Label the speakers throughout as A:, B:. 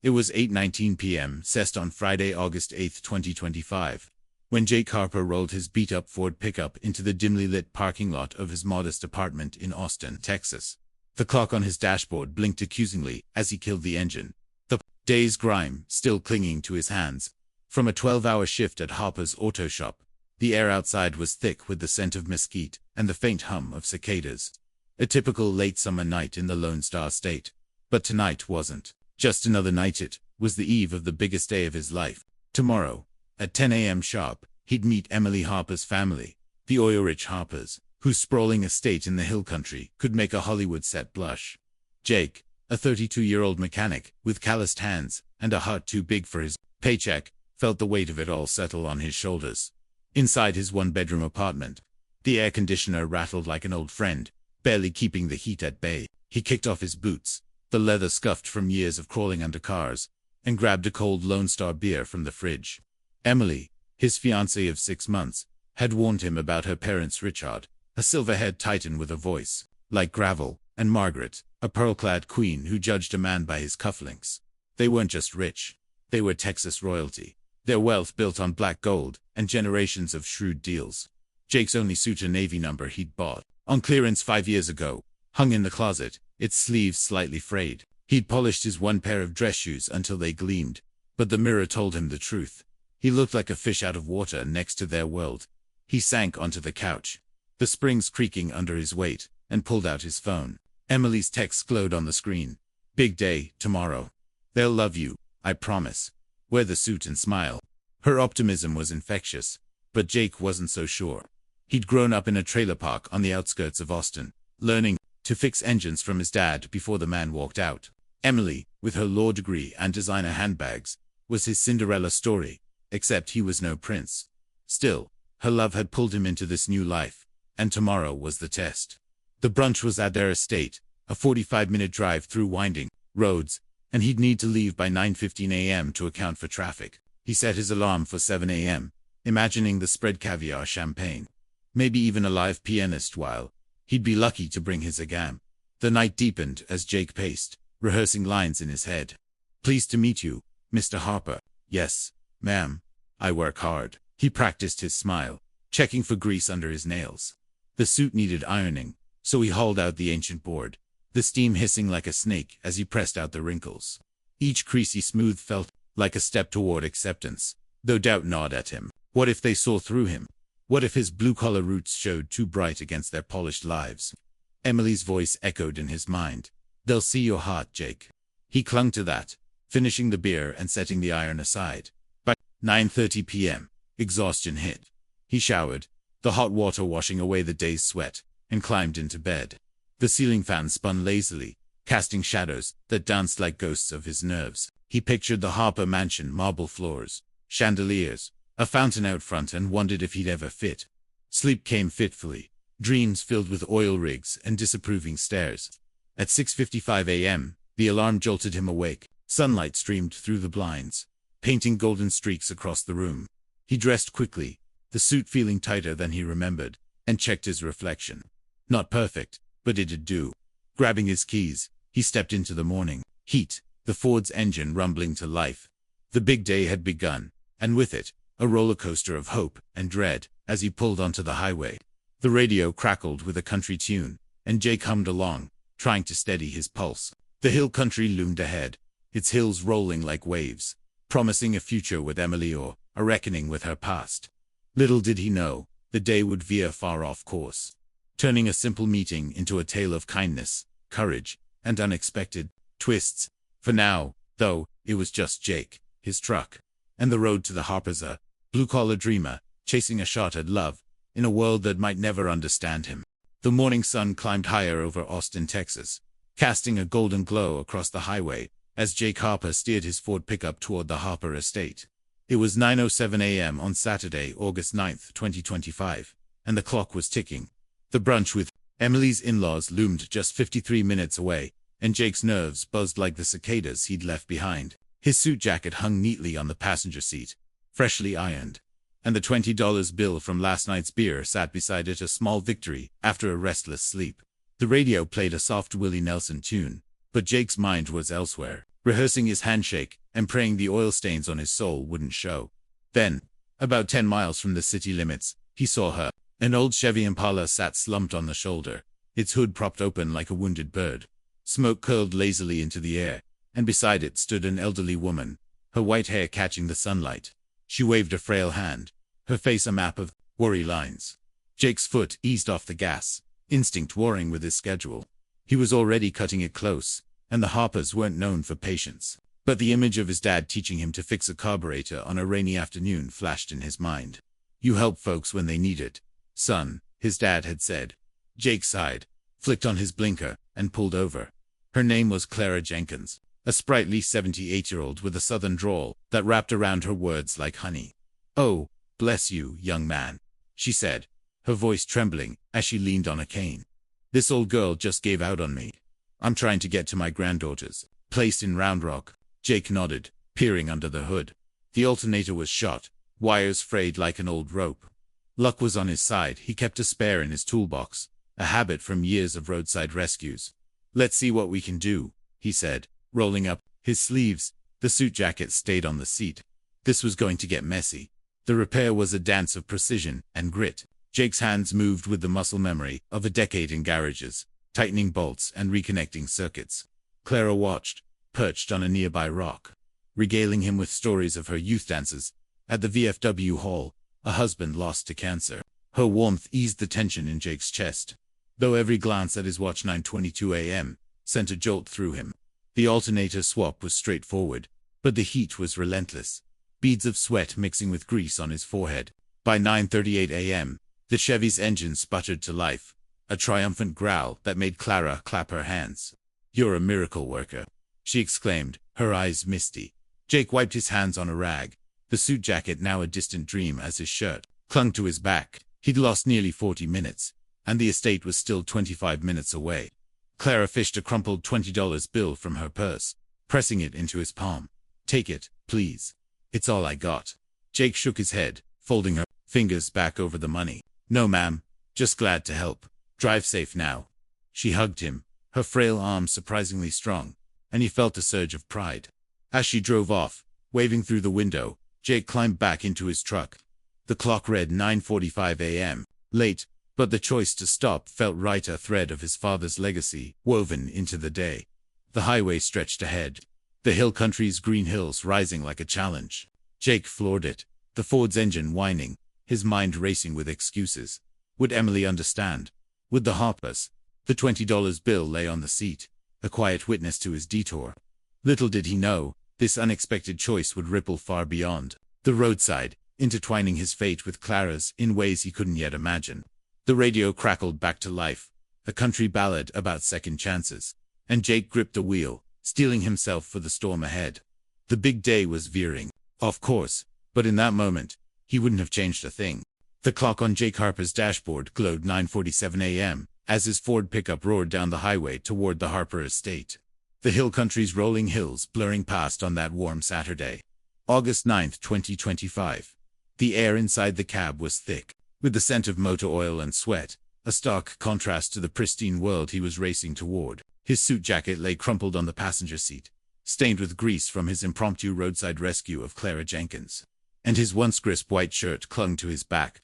A: It was 8:19 p.m. CEST on Friday, August 8, 2025, when Jake Harper rolled his beat-up Ford pickup into the dimly lit parking lot of his modest apartment in Austin, Texas. The clock on his dashboard blinked accusingly as he killed the engine, the day's grime still clinging to his hands. From a 12-hour shift at Harper's auto shop, the air outside was thick with the scent of mesquite and the faint hum of cicadas. A typical late summer night in the Lone Star State. But tonight wasn't just another night. It was the eve of the biggest day of his life. Tomorrow, at 10 a.m. sharp, he'd meet Emily Harper's family, the oil-rich Harpers, whose sprawling estate in the hill country could make a Hollywood set blush. Jake, a 32-year-old mechanic with calloused hands and a heart too big for his paycheck, felt the weight of it all settle on his shoulders. Inside his one-bedroom apartment, the air conditioner rattled like an old friend, barely keeping the heat at bay. He kicked off his boots, the leather scuffed from years of crawling under cars, and grabbed a cold Lone Star beer from the fridge. Emily, his fiancée of 6 months, had warned him about her parents, Richard, a silver-haired titan with a voice like gravel, and Margaret, a pearl-clad queen who judged a man by his cufflinks. They weren't just rich, they were Texas royalty. Their wealth built on black gold and generations of shrewd deals. Jake's only suit, a Navy number he'd bought on clearance 5 years ago, hung in the closet, its sleeves slightly frayed. He'd polished his one pair of dress shoes until they gleamed, but the mirror told him the truth. He looked like a fish out of water next to their world. He sank onto the couch, the springs creaking under his weight, and pulled out his phone. Emily's text glowed on the screen. "Big day, tomorrow. They'll love you, I promise. Wear the suit and smile." Her optimism was infectious, but Jake wasn't so sure. He'd grown up in a trailer park on the outskirts of Austin, learning to fix engines from his dad before the man walked out. Emily, with her law degree and designer handbags, was his Cinderella story, except he was no prince. Still, her love had pulled him into this new life, and tomorrow was the test. The brunch was at their estate, a 45-minute drive through winding roads, and he'd need to leave by 9:15 a.m. to account for traffic. He set his alarm for 7 a.m., imagining the spread caviar champagne, maybe even a live pianist while he'd be lucky to bring his agam. The night deepened as Jake paced, rehearsing lines in his head. "Pleased to meet you, Mr. Harper." "Yes, ma'am. I work hard." He practiced his smile, checking for grease under his nails. The suit needed ironing, so he hauled out the ancient board, the steam hissing like a snake as he pressed out the wrinkles. Each creasy smooth felt like a step toward acceptance, though doubt gnawed at him. What if they saw through him? What if his blue-collar roots showed too bright against their polished lives? Emily's voice echoed in his mind. "They'll see your heart, Jake." He clung to that, finishing the beer and setting the iron aside. By 9:30 p.m., exhaustion hit. He showered, the hot water washing away the day's sweat, and climbed into bed. The ceiling fan spun lazily, casting shadows that danced like ghosts of his nerves. He pictured the Harper mansion, marble floors, chandeliers, a fountain out front, and wondered if he'd ever fit. Sleep came fitfully, dreams filled with oil rigs and disapproving stares. At 6:55 a.m., the alarm jolted him awake. Sunlight streamed through the blinds, painting golden streaks across the room. He dressed quickly, the suit feeling tighter than he remembered, and checked his reflection. Not perfect, but it'd do. Grabbing his keys, he stepped into the morning heat, the Ford's engine rumbling to life. The big day had begun, and with it, a roller coaster of hope and dread as he pulled onto the highway. The radio crackled with a country tune, and Jake hummed along, trying to steady his pulse. The hill country loomed ahead, its hills rolling like waves, promising a future with Emily or a reckoning with her past. Little did he know, the day would veer far off course, turning a simple meeting into a tale of kindness, courage, and unexpected twists. For now, though, it was just Jake, his truck, and the road to the Harpers, a blue-collar dreamer, chasing a shot at love, in a world that might never understand him. The morning sun climbed higher over Austin, Texas, casting a golden glow across the highway as Jake Harper steered his Ford pickup toward the Harper estate. It was 9:07 a.m. on Saturday, August 9, 2025, and the clock was ticking. The brunch with Emily's in-laws loomed just 53 minutes away, and Jake's nerves buzzed like the cicadas he'd left behind. His suit jacket hung neatly on the passenger seat, freshly ironed, and the $20 bill from last night's beer sat beside it, a small victory after a restless sleep. The radio played a soft Willie Nelson tune, but Jake's mind was elsewhere, rehearsing his handshake and praying the oil stains on his soul wouldn't show. Then, about 10 miles from the city limits, he saw her. An old Chevy Impala sat slumped on the shoulder, its hood propped open like a wounded bird. Smoke curled lazily into the air, and beside it stood an elderly woman, her white hair catching the sunlight. She waved a frail hand, her face a map of worry lines. Jake's foot eased off the gas, instinct warring with his schedule. He was already cutting it close, and the Harpers weren't known for patience. But the image of his dad teaching him to fix a carburetor on a rainy afternoon flashed in his mind. "You help folks when they need it, son," his dad had said. Jake sighed, flicked on his blinker, and pulled over. Her name was Clara Jenkins, a sprightly 78-year-old with a southern drawl that wrapped around her words like honey. "Oh, bless you, young man," she said, her voice trembling as she leaned on a cane. "This old girl just gave out on me. I'm trying to get to my granddaughter's place in Round Rock." Jake nodded, peering under the hood. The alternator was shot, wires frayed like an old rope. Luck was on his side. He kept a spare in his toolbox, a habit from years of roadside rescues. "Let's see what we can do," he said, rolling up his sleeves. The suit jacket stayed on the seat. This was going to get messy. The repair was a dance of precision and grit. Jake's hands moved with the muscle memory of a decade in garages, tightening bolts and reconnecting circuits. Clara watched, perched on a nearby rock, regaling him with stories of her youth dances at the VFW hall, a husband lost to cancer. Her warmth eased the tension in Jake's chest, though every glance at his watch, 9:22 a.m., sent a jolt through him. The alternator swap was straightforward, but the heat was relentless, beads of sweat mixing with grease on his forehead. By 9:38 a.m., the Chevy's engine sputtered to life, a triumphant growl that made Clara clap her hands. "You're a miracle worker," she exclaimed, her eyes misty. Jake wiped his hands on a rag, the suit jacket now a distant dream as his shirt clung to his back. He'd lost nearly 40 minutes, and the estate was still 25 minutes away. Clara fished a crumpled $20 bill from her purse, pressing it into his palm. "Take it, please. It's all I got." Jake shook his head, folding her fingers back over the money. "No, ma'am. Just glad to help. Drive safe now." She hugged him, her frail arms surprisingly strong, and he felt a surge of pride. As she drove off, waving through the window, Jake climbed back into his truck. The clock read 9:45 a.m. Late, but the choice to stop felt right, a thread of his father's legacy woven into the day. The highway stretched ahead, the hill country's green hills rising like a challenge. Jake floored it, the Ford's engine whining, his mind racing with excuses. Would Emily understand? Would the Harpers? The $20 bill lay on the seat, a quiet witness to his detour. Little did he know, this unexpected choice would ripple far beyond the roadside, intertwining his fate with Clara's in ways he couldn't yet imagine. The radio crackled back to life, a country ballad about second chances, and Jake gripped the wheel, steeling himself for the storm ahead. The big day was veering, of course, but in that moment, he wouldn't have changed a thing. The clock on Jake Harper's dashboard glowed 9:47 a.m. as his Ford pickup roared down the highway toward the Harper estate. The hill country's rolling hills blurring past on that warm Saturday, August 9th, 2025. The air inside the cab was thick, with the scent of motor oil and sweat, a stark contrast to the pristine world he was racing toward. His suit jacket lay crumpled on the passenger seat, stained with grease from his impromptu roadside rescue of Clara Jenkins, and his once crisp white shirt clung to his back.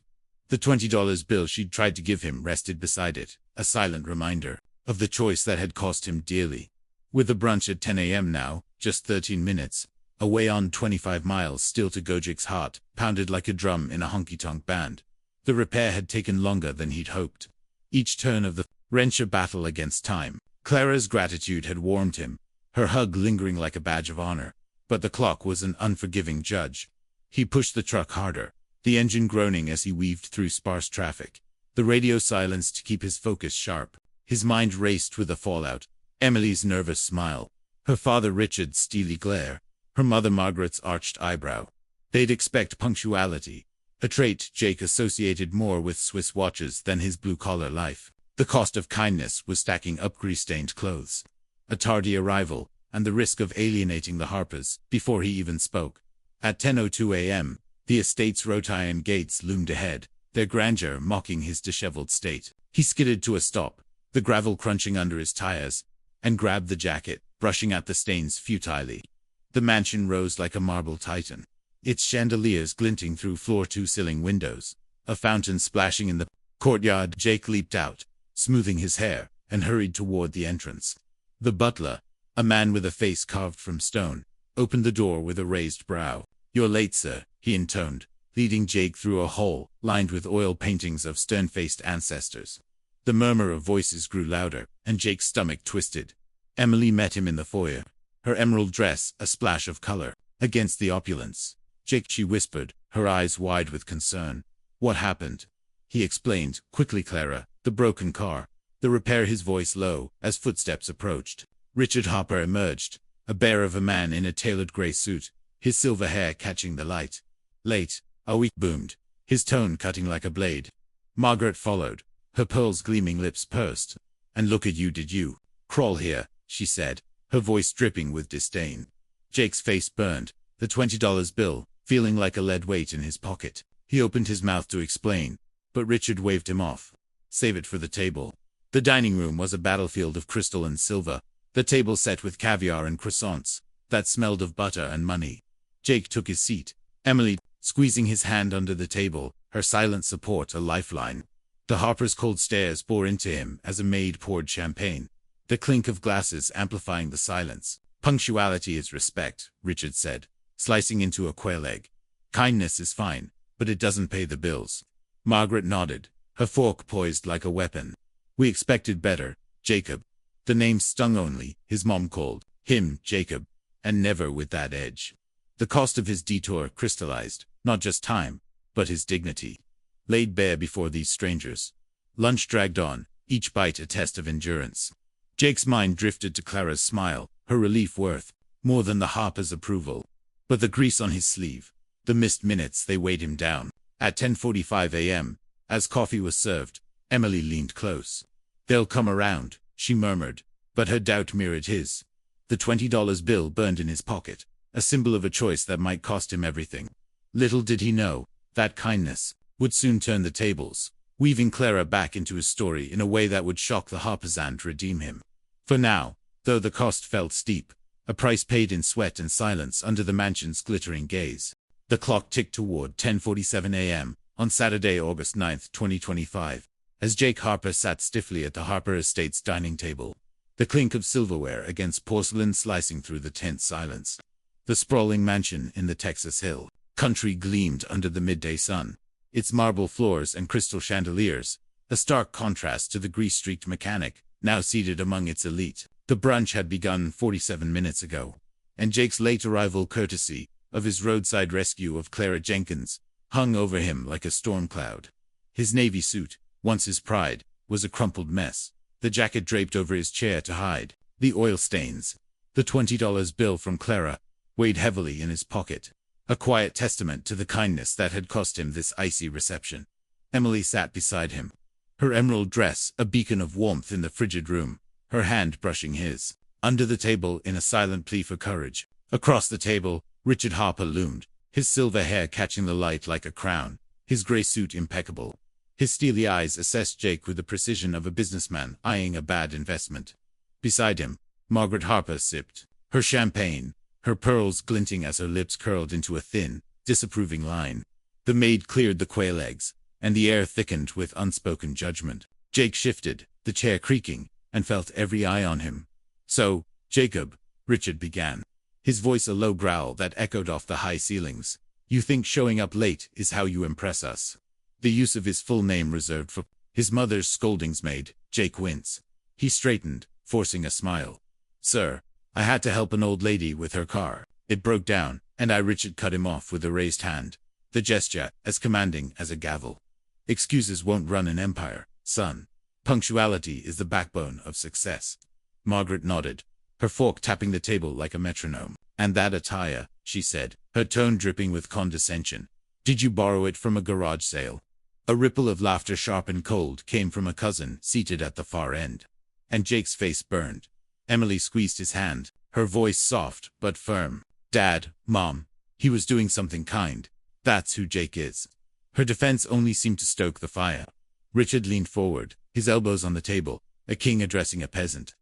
A: The $20 bill she'd tried to give him rested beside it, a silent reminder of the choice that had cost him dearly. With the brunch at 10 a.m. now, just 13 minutes away on 25 miles still to go, Jake's heart pounded like a drum in a honky-tonk band. The repair had taken longer than he'd hoped. Each turn of the wrench a battle against time. Clara's gratitude had warmed him, her hug lingering like a badge of honor, but the clock was an unforgiving judge. He pushed the truck harder, the engine groaning as he weaved through sparse traffic, the radio silenced to keep his focus sharp. His mind raced with the fallout, Emily's nervous smile, her father Richard's steely glare, her mother Margaret's arched eyebrow. They'd expect punctuality, a trait Jake associated more with Swiss watches than his blue-collar life. The cost of kindness was stacking up grease-stained clothes, a tardy arrival, and the risk of alienating the Harpers before he even spoke. At 10:02 a.m., the estate's wrought iron gates loomed ahead, their grandeur mocking his disheveled state. He skidded to a stop, the gravel crunching under his tires, and grabbed the jacket, brushing at the stains futilely. The mansion rose like a marble titan, its chandeliers glinting through floor-to-ceiling windows, a fountain splashing in the courtyard. Jake leaped out, smoothing his hair, and hurried toward the entrance. The butler, a man with a face carved from stone, opened the door with a raised brow. "You're late, sir," he intoned, leading Jake through a hall lined with oil paintings of stern-faced ancestors. The murmur of voices grew louder, and Jake's stomach twisted. Emily met him in the foyer, her emerald dress a splash of color against the opulence. "Jake," she whispered, her eyes wide with concern. "What happened?" He explained, quickly. "Clara, the broken car, the repair." His voice low, as footsteps approached. Richard Harper emerged, a bear of a man in a tailored gray suit, his silver hair catching the light. "Late, are we?" boomed, his tone cutting like a blade. Margaret followed, her pearls gleaming, lips pursed. "And look at you, did you crawl here?" she said, her voice dripping with disdain. Jake's face burned, the $20 bill feeling like a lead weight in his pocket. He opened his mouth to explain, but Richard waved him off. "Save it for the table." The dining room was a battlefield of crystal and silver, the table set with caviar and croissants that smelled of butter and money. Jake took his seat, Emily squeezing his hand under the table, her silent support a lifeline. The Harpers' cold stares bore into him as a maid poured champagne, the clink of glasses amplifying the silence. "Punctuality is respect," Richard said, slicing into a quail egg. "Kindness is fine, but it doesn't pay the bills." Margaret nodded, her fork poised like a weapon. "We expected better, Jacob." The name stung. Only his mom called him Jacob, and never with that edge. The cost of his detour crystallized, not just time, but his dignity, laid bare before these strangers. Lunch dragged on, each bite a test of endurance. Jake's mind drifted to Clara's smile, her relief worth more than the Harper's approval. But the grease on his sleeve, the missed minutes, they weighed him down. At 10:45 a.m., as coffee was served, Emily leaned close. "They'll come around," she murmured, but her doubt mirrored his. The $20 bill burned in his pocket, a symbol of a choice that might cost him everything. Little did he know that kindness would soon turn the tables, weaving Clara back into his story in a way that would shock the Harpers and redeem him. For now, though the cost felt steep, a price paid in sweat and silence under the mansion's glittering gaze. The clock ticked toward 10:47 a.m. on Saturday, August 9, 2025, as Jake Harper sat stiffly at the Harper Estate's dining table, the clink of silverware against porcelain slicing through the tense silence. The sprawling mansion in the Texas Hill country gleamed under the midday sun, its marble floors and crystal chandeliers, a stark contrast to the grease-streaked mechanic, now seated among its elite. The brunch had begun 47 minutes ago, and Jake's late arrival, courtesy of his roadside rescue of Clara Jenkins, hung over him like a storm cloud. His navy suit, once his pride, was a crumpled mess, the jacket draped over his chair to hide the oil stains. The $20 bill from Clara weighed heavily in his pocket, a quiet testament to the kindness that had cost him this icy reception. Emily sat beside him, her emerald dress a beacon of warmth in the frigid room, her hand brushing his. Under the table, in a silent plea for courage, across the table, Richard Harper loomed, his silver hair catching the light like a crown, his gray suit impeccable. His steely eyes assessed Jake with the precision of a businessman eyeing a bad investment. Beside him, Margaret Harper sipped her champagne, her pearls glinting as her lips curled into a thin, disapproving line. The maid cleared the quail eggs, and the air thickened with unspoken judgment. Jake shifted, the chair creaking, and felt every eye on him. "So, Jacob," Richard began, his voice a low growl that echoed off the high ceilings, "you think showing up late is how you impress us?" The use of his full name reserved for his mother's scoldings made Jake wince. He straightened, forcing a smile. "Sir, I had to help an old lady with her car. It broke down, and Richard cut him off with a raised hand, the gesture as commanding as a gavel. "Excuses won't run an empire, son. Punctuality is the backbone of success." Margaret nodded, her fork tapping the table like a metronome. "And that attire," she said, her tone dripping with condescension. "Did you borrow it from a garage sale?" A ripple of laughter, sharp and cold, came from a cousin seated at the far end, and Jake's face burned. Emily squeezed his hand, her voice soft but firm. "Dad, Mom, he was doing something kind. That's who Jake is." Her defense only seemed to stoke the fire. Richard leaned forward, his elbows on the table, a king addressing a peasant.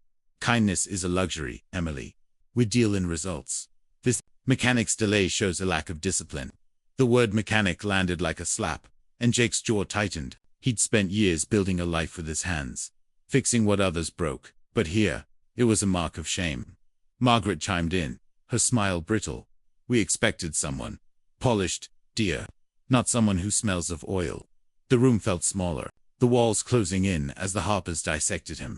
A: Kindness is a luxury, Emily. We deal in results. This mechanic's delay shows a lack of discipline. The word mechanic landed like a slap, and Jake's jaw tightened. He'd spent years building a life with his hands, fixing what others broke, but here, it was a mark of shame. Margaret chimed in, her smile brittle. We expected someone polished, dear, not someone who smells of oil. The room felt smaller, the walls closing in as the Harpers dissected him.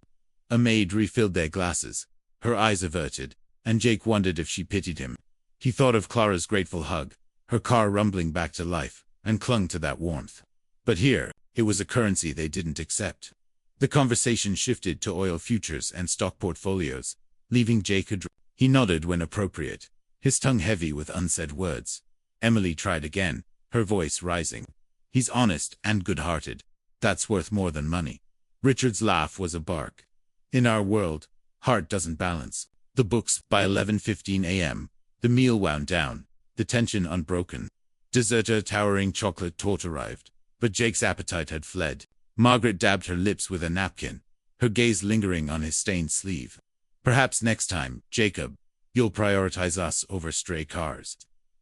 A: A maid refilled their glasses, her eyes averted, and Jake wondered if she pitied him. He thought of Clara's grateful hug, her car rumbling back to life, and clung to that warmth. But here, it was a currency they didn't accept. The conversation shifted to oil futures and stock portfolios, leaving Jake adrift. He nodded when appropriate, his tongue heavy with unsaid words. Emily tried again, her voice rising. He's honest and good-hearted. That's worth more than money. Richard's laugh was a bark. In our world, heart doesn't balance. The books by 11:15 a.m. The meal wound down, the tension unbroken. Dessert, a towering chocolate torte arrived, but Jake's appetite had fled. Margaret dabbed her lips with a napkin, her gaze lingering on his stained sleeve. Perhaps next time, Jacob, you'll prioritize us over stray cars.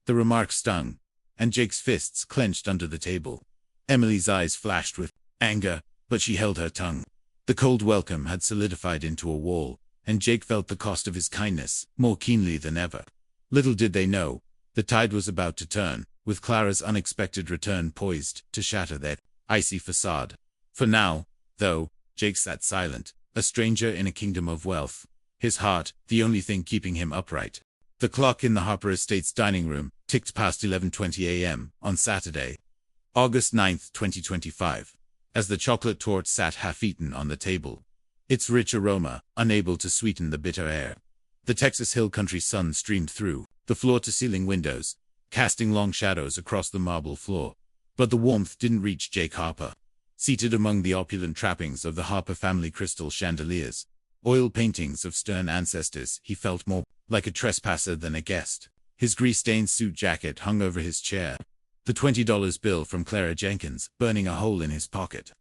A: The remark stung, and Jake's fists clenched under the table. Emily's eyes flashed with anger, but she held her tongue. The cold welcome had solidified into a wall, and Jake felt the cost of his kindness more keenly than ever. Little did they know, the tide was about to turn, with Clara's unexpected return poised to shatter that icy facade. For now, though, Jake sat silent, a stranger in a kingdom of wealth, his heart the only thing keeping him upright. The clock in the Harper Estate's dining room ticked past 11:20 a.m. on Saturday, August 9, 2025, as the chocolate torte sat half-eaten on the table, its rich aroma unable to sweeten the bitter air. The Texas Hill Country sun streamed through the floor-to-ceiling windows, casting long shadows across the marble floor. But the warmth didn't reach Jake Harper. Seated among the opulent trappings of the Harper family crystal chandeliers, oil paintings of stern ancestors, he felt more like a trespasser than a guest. His grease-stained suit jacket hung over his chair, the $20 bill from Clara Jenkins burning a hole in his pocket,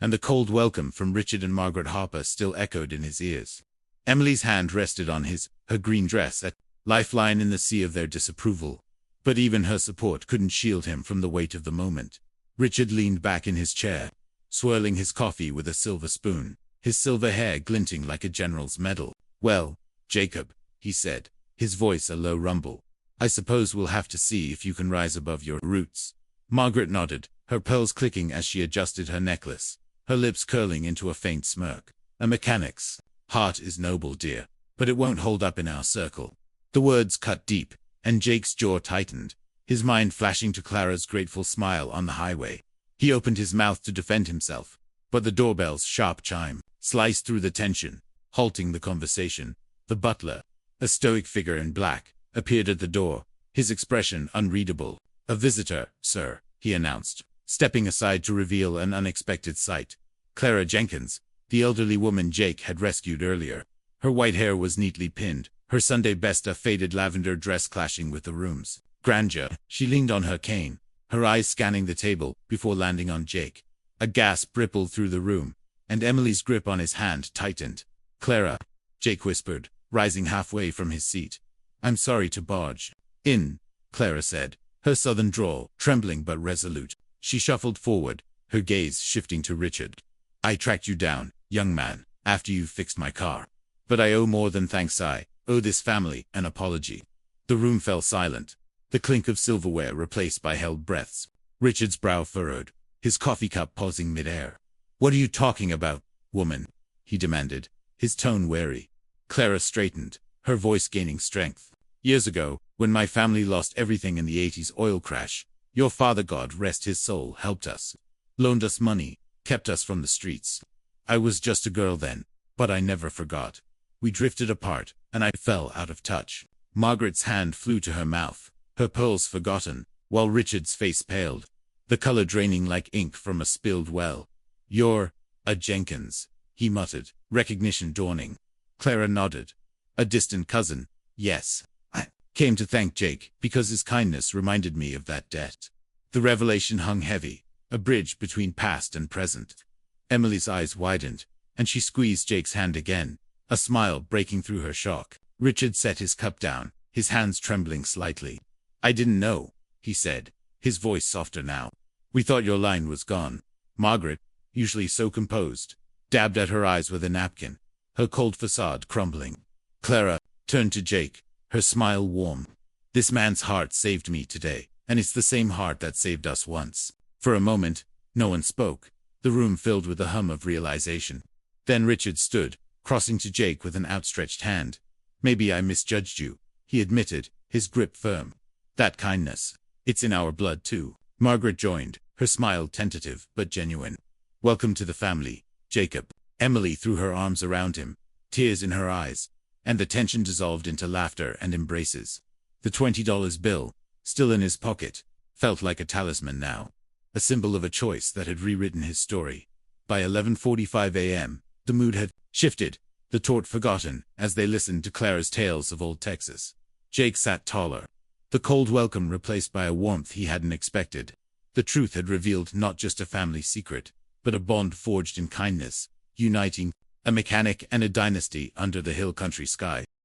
A: and the cold welcome from Richard and Margaret Harper still echoed in his ears. Emily's hand rested on her green dress, a lifeline in the sea of their disapproval. But even her support couldn't shield him from the weight of the moment. Richard leaned back in his chair, swirling his coffee with a silver spoon, his silver hair glinting like a general's medal. "Well, Jacob," he said, his voice a low rumble, "I suppose we'll have to see if you can rise above your roots." Margaret nodded, her pearls clicking as she adjusted her necklace, her lips curling into a faint smirk. "A mechanic's heart is noble, dear, but it won't hold up in our circle." The words cut deep, and Jake's jaw tightened, his mind flashing to Clara's grateful smile on the highway. He opened his mouth to defend himself, but the doorbell's sharp chime sliced through the tension, halting the conversation. The butler, a stoic figure in black, appeared at the door, his expression unreadable. "A visitor, sir," he announced, stepping aside to reveal an unexpected sight. Clara Jenkins, the elderly woman Jake had rescued earlier. Her white hair was neatly pinned, her Sunday best a faded lavender dress clashing with the room's grandeur. She leaned on her cane, her eyes scanning the table before landing on Jake. A gasp rippled through the room, and Emily's grip on his hand tightened. "Clara," Jake whispered, rising halfway from his seat. "I'm sorry to barge in," Clara said, her southern drawl trembling but resolute. She shuffled forward, her gaze shifting to Richard. "I tracked you down, young man, after you fixed my car. But I owe more than thanks. I owe this family an apology." The room fell silent, the clink of silverware replaced by held breaths. Richard's brow furrowed, his coffee cup pausing mid-air. "What are you talking about, woman?" he demanded, his tone wary. Clara straightened, her voice gaining strength. "Years ago, when my family lost everything in the '80s oil crash, your father, God rest his soul, helped us, loaned us money, kept us from the streets. I was just a girl then, but I never forgot. We drifted apart, and I fell out of touch." Margaret's hand flew to her mouth, her pearls forgotten, while Richard's face paled, the color draining like ink from a spilled well. "You're a Jenkins," he muttered, recognition dawning. Clara nodded. "A distant cousin, yes. I came to thank Jake because his kindness reminded me of that debt." The revelation hung heavy, a bridge between past and present. Emily's eyes widened, and she squeezed Jake's hand again, a smile breaking through her shock. Richard set his cup down, his hands trembling slightly. "I didn't know," he said, his voice softer now. "We thought your line was gone." Margaret, usually so composed, dabbed at her eyes with a napkin, her cold facade crumbling. Clara turned to Jake, her smile warm. "This man's heart saved me today, and it's the same heart that saved us once." For a moment, no one spoke, the room filled with the hum of realization. Then Richard stood, crossing to Jake with an outstretched hand. "Maybe I misjudged you," he admitted, his grip firm. "That kindness, it's in our blood too." Margaret joined, her smile tentative but genuine. "Welcome to the family, Jacob." Emily threw her arms around him, tears in her eyes, and the tension dissolved into laughter and embraces. The $20 bill, still in his pocket, felt like a talisman now, a symbol of a choice that had rewritten his story. By 11:45 a.m., the mood had shifted, the tort forgotten, as they listened to Clara's tales of old Texas. Jake sat taller, the cold welcome replaced by a warmth he hadn't expected. The truth had revealed not just a family secret, but a bond forged in kindness, uniting a mechanic and a dynasty under the hill country sky.